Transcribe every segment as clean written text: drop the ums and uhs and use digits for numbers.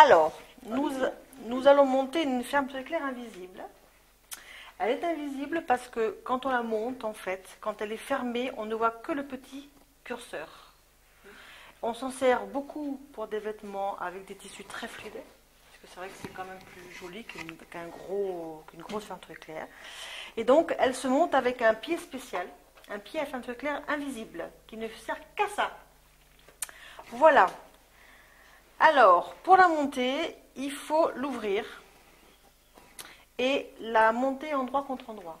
Alors, nous allons monter une fermeture éclair invisible. Elle est invisible parce que quand on la monte, en fait, quand elle est fermée, on ne voit que le petit curseur. On s'en sert beaucoup pour des vêtements avec des tissus très fluides, parce que c'est vrai que c'est quand même plus joli qu'une grosse fermeture éclair. Et donc, elle se monte avec un pied spécial, un pied à fermeture éclair invisible, qui ne sert qu'à ça. Voilà. Alors, pour la monter, il faut l'ouvrir et la monter endroit contre endroit.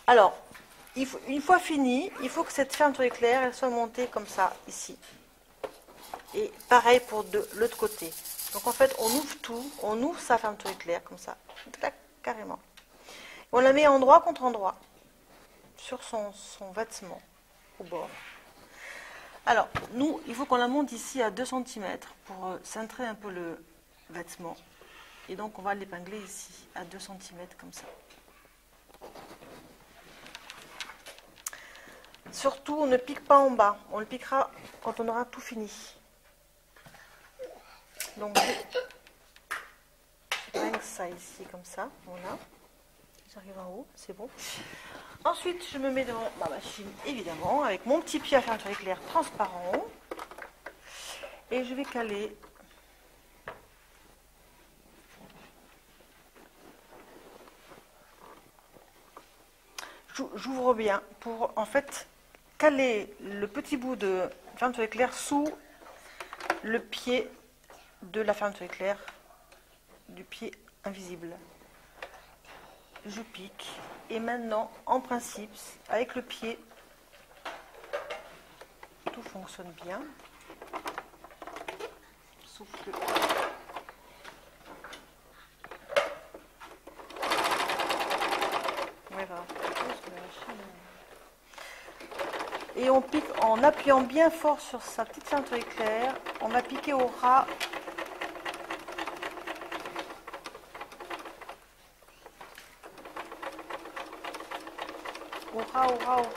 Alors, une fois fini, il faut que cette fermeture éclair elle soit montée comme ça, ici. Et pareil pour de l'autre côté. Donc en fait, on ouvre tout, on ouvre sa fermeture éclair comme ça, carrément. On la met endroit contre endroit, sur son vêtement, au bord. Alors, nous, il faut qu'on la monte ici à 2 cm pour cintrer un peu le vêtement. Et donc, on va l'épingler ici, à 2 cm, comme ça. Surtout, on ne pique pas en bas. On le piquera quand on aura tout fini. Donc, j'épingle ça ici, comme ça. Voilà. J'arrive en haut, c'est bon. Ensuite, je me mets devant ma machine, évidemment, avec mon petit pied à fermeture éclair transparent. Et je vais caler j'ouvre bien pour en fait caler le petit bout de fermeture éclair sous le pied de la fermeture éclair du pied invisible. Je pique et maintenant en principe avec le pied tout fonctionne bien, sauf que voilà. Et on pique en appuyant bien fort sur sa petite fermeture éclair. On va piquer au ras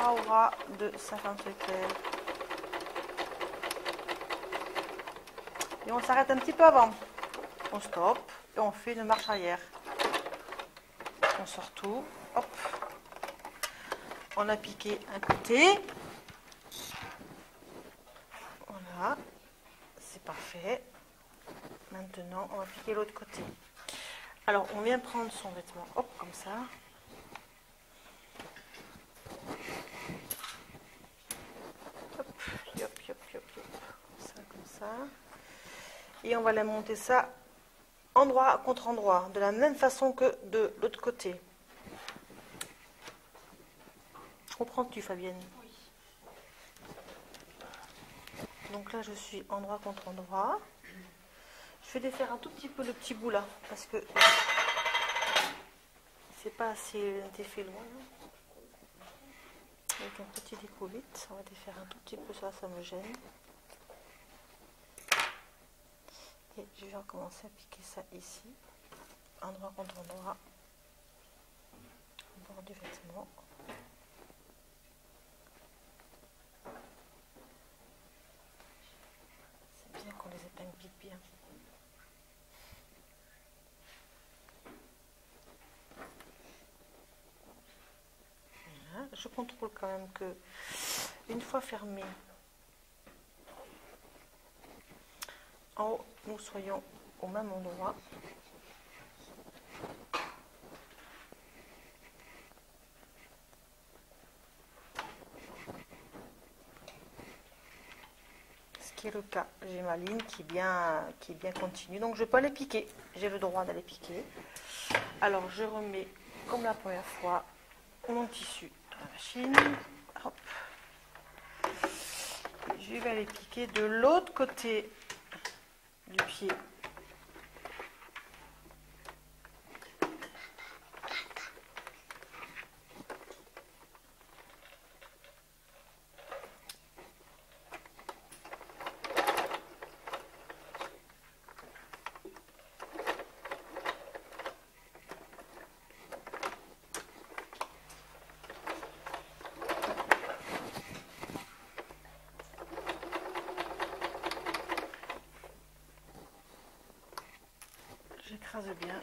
au ras de sa fermeture éclair. Et on s'arrête un petit peu avant. On stoppe et on fait une marche arrière. On sort tout. Hop. On a piqué un côté. Voilà. C'est parfait. Maintenant, on va piquer l'autre côté. Alors, on vient prendre son vêtement. Hop, comme ça. Hop, yop, yop, yop, yop. Ça, comme ça. Et on va la monter ça endroit contre endroit, de la même façon que de l'autre côté. Comprends-tu, Fabienne? Oui. Donc là, je suis endroit contre endroit. Je vais défaire un tout petit peu le petit bout là, parce que c'est pas assez défait loin. Avec un petit découvite, on va défaire un tout petit peu ça me gêne. Et je vais recommencer à piquer ça ici, endroit contre endroit, au bord du vêtement. C'est bien qu'on les épingles piquent bien. Voilà. Je contrôle quand même que, une fois fermé, en haut, nous soyons au même endroit. Ce qui est le cas. J'ai ma ligne qui est bien continue. Donc je peux aller piquer. J'ai le droit d'aller piquer. Alors je remets, comme la première fois, mon tissu dans la machine. Hop. Je vais aller piquer de l'autre côté du pied. écrase bien.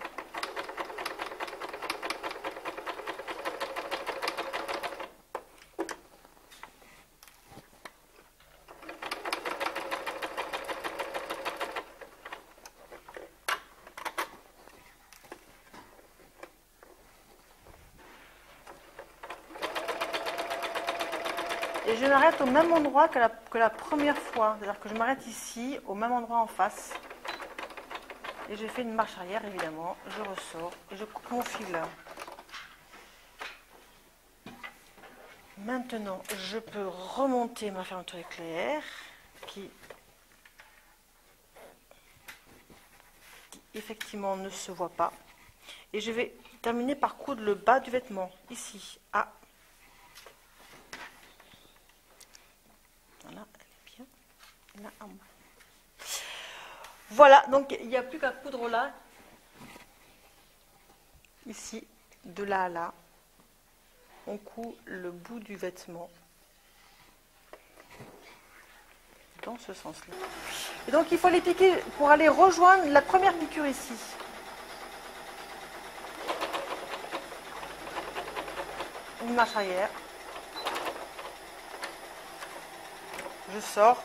Et je m'arrête au même endroit que la première fois. C'est-à-dire que je m'arrête ici, au même endroit en face. Et je fais une marche arrière, évidemment. Je ressors et je coupe mon fil. Maintenant, je peux remonter ma fermeture éclair qui effectivement ne se voit pas. Et je vais terminer par coudre le bas du vêtement, ici. Ah. Voilà, elle est bien. Là, en bas. Voilà, donc il n'y a plus qu'à coudre là, ici, de là à là. On coud le bout du vêtement dans ce sens-là. Et donc il faut les piquer pour aller rejoindre la première piqûre ici. Une marche arrière. Je sors.